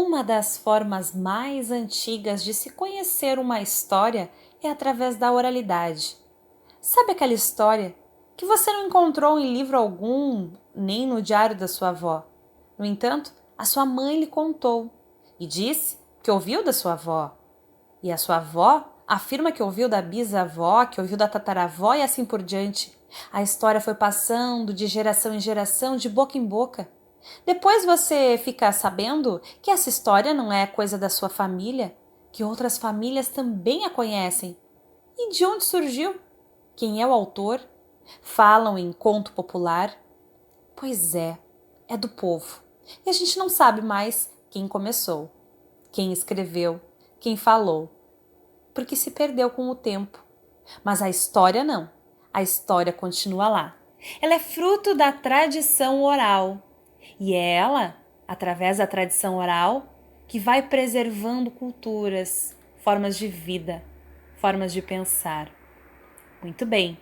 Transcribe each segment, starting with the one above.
Uma das formas mais antigas de se conhecer uma história é através da oralidade. Sabe aquela história que você não encontrou em livro algum, nem no diário da sua avó? No entanto, a sua mãe lhe contou e disse que ouviu da sua avó. E a sua avó afirma que ouviu da bisavó, que ouviu da tataravó e assim por diante. A história foi passando de geração em geração, de boca em boca. Depois você fica sabendo que essa história não é coisa da sua família, que outras famílias também a conhecem. E de onde surgiu? Quem é o autor? Falam em conto popular? Pois é do povo. E a gente não sabe mais quem começou, quem escreveu, quem falou, porque se perdeu com o tempo. Mas a história não. A história continua lá. Ela é fruto da tradição oral. E é ela, através da tradição oral, que vai preservando culturas, formas de vida, formas de pensar. Muito bem.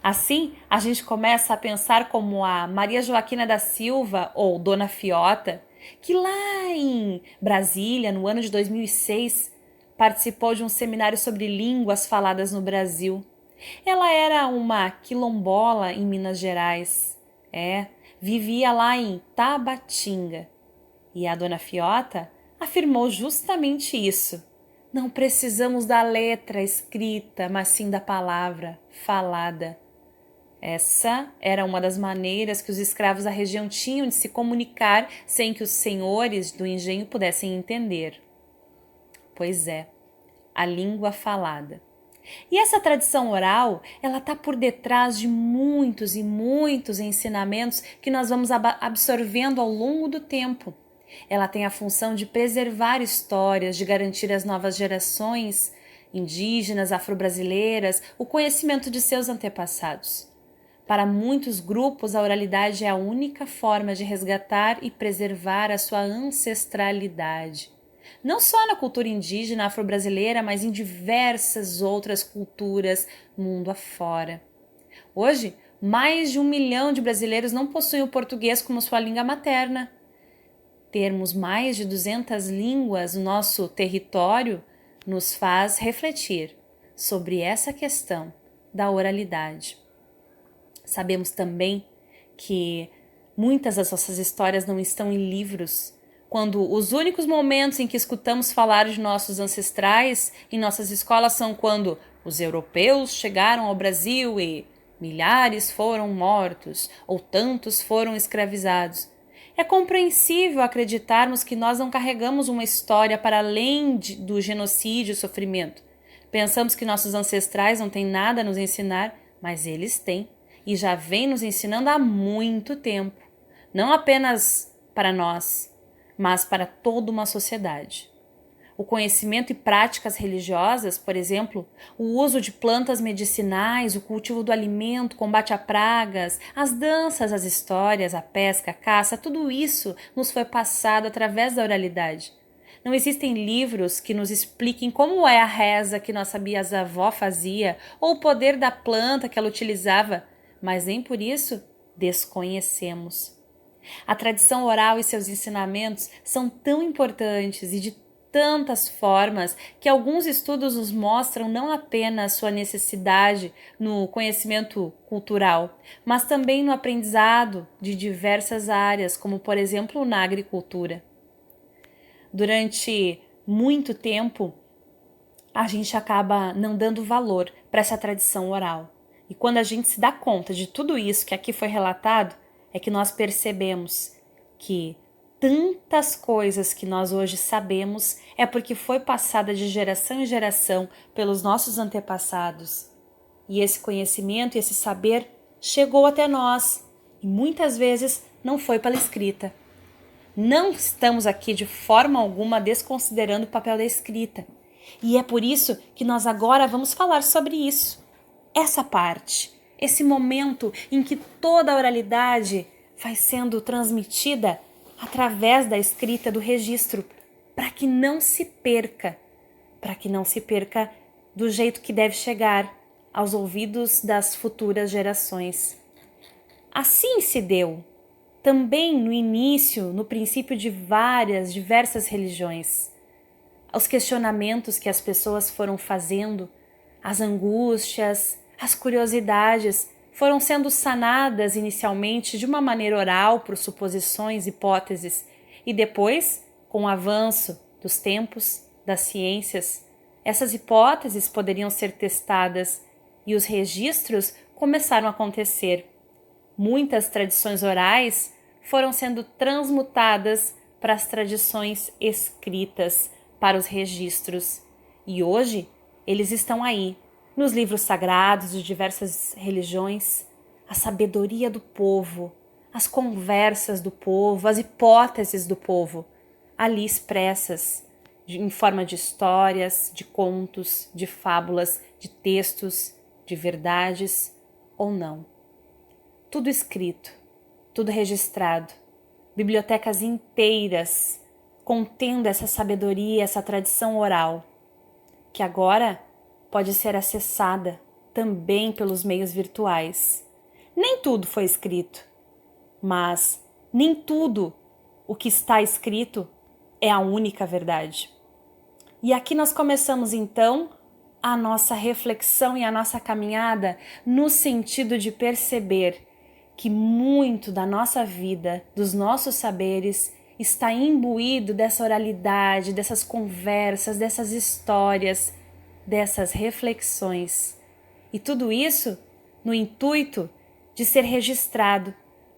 Assim, a gente começa a pensar como a Maria Joaquina da Silva ou Dona Fiota, que lá em Brasília, no ano de 2006, participou de um seminário sobre línguas faladas no Brasil. Ela era uma quilombola em Minas Gerais. Vivia lá em Tabatinga. E a Dona Fiota afirmou justamente isso. Não precisamos da letra escrita, mas sim da palavra falada. Essa era uma das maneiras que os escravos da região tinham de se comunicar sem que os senhores do engenho pudessem entender. Pois é, a língua falada. E essa tradição oral, ela está por detrás de muitos e muitos ensinamentos que nós vamos absorvendo ao longo do tempo. Ela tem a função de preservar histórias, de garantir às novas gerações indígenas, afro-brasileiras, o conhecimento de seus antepassados. Para muitos grupos, a oralidade é a única forma de resgatar e preservar a sua ancestralidade. Não só na cultura indígena afro-brasileira, mas em diversas outras culturas mundo afora. Hoje, mais de 1 milhão de brasileiros não possuem o português como sua língua materna. Termos mais de 200 línguas no nosso território nos faz refletir sobre essa questão da oralidade. Sabemos também que muitas das nossas histórias não estão em livros, quando os únicos momentos em que escutamos falar de nossos ancestrais em nossas escolas são quando os europeus chegaram ao Brasil e milhares foram mortos ou tantos foram escravizados. É compreensível acreditarmos que nós não carregamos uma história para além do genocídio e sofrimento. Pensamos que nossos ancestrais não têm nada a nos ensinar, mas eles têm e já vêm nos ensinando há muito tempo. Não apenas para nós, mas para toda uma sociedade. O conhecimento e práticas religiosas, por exemplo, o uso de plantas medicinais, o cultivo do alimento, combate a pragas, as danças, as histórias, a pesca, a caça, tudo isso nos foi passado através da oralidade. Não existem livros que nos expliquem como é a reza que nossa bisavó fazia ou o poder da planta que ela utilizava, mas nem por isso desconhecemos. A tradição oral e seus ensinamentos são tão importantes e de tantas formas que alguns estudos nos mostram não apenas sua necessidade no conhecimento cultural, mas também no aprendizado de diversas áreas, como por exemplo na agricultura. Durante muito tempo, a gente acaba não dando valor para essa tradição oral. E quando a gente se dá conta de tudo isso que aqui foi relatado, é que nós percebemos que tantas coisas que nós hoje sabemos é porque foi passada de geração em geração pelos nossos antepassados. E esse conhecimento, esse saber chegou até nós e muitas vezes não foi pela escrita. Não estamos aqui de forma alguma desconsiderando o papel da escrita. E é por isso que nós agora vamos falar sobre isso. Essa parte, esse momento em que toda a oralidade vai sendo transmitida através da escrita, do registro, para que não se perca do jeito que deve chegar aos ouvidos das futuras gerações. Assim se deu também no início, no princípio de diversas religiões. Aos questionamentos que as pessoas foram fazendo, as angústias, as curiosidades foram sendo sanadas inicialmente de uma maneira oral por suposições, hipóteses, e depois, com o avanço dos tempos, das ciências, essas hipóteses poderiam ser testadas e os registros começaram a acontecer. Muitas tradições orais foram sendo transmutadas para as tradições escritas, para os registros. E hoje eles estão aí, nos livros sagrados de diversas religiões, a sabedoria do povo, as conversas do povo, as hipóteses do povo, ali expressas em forma de histórias, de contos, de fábulas, de textos, de verdades ou não. Tudo escrito, tudo registrado, bibliotecas inteiras contendo essa sabedoria, essa tradição oral, que agora pode ser acessada também pelos meios virtuais. Nem tudo foi escrito, mas nem tudo o que está escrito é a única verdade. E aqui nós começamos então a nossa reflexão e a nossa caminhada no sentido de perceber que muito da nossa vida, dos nossos saberes, está imbuído dessa oralidade, dessas conversas, dessas histórias, dessas reflexões. E tudo isso no intuito de ser registrado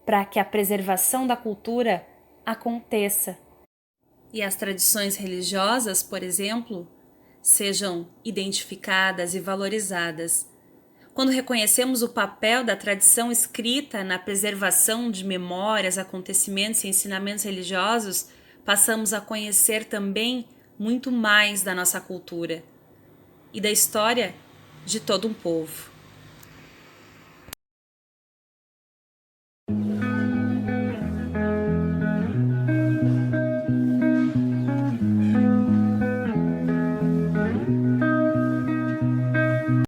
para que a preservação da cultura aconteça. E as tradições religiosas, por exemplo, sejam identificadas e valorizadas. Quando reconhecemos o papel da tradição escrita na preservação de memórias, acontecimentos e ensinamentos religiosos, passamos a conhecer também muito mais da nossa cultura e da história de todo um povo.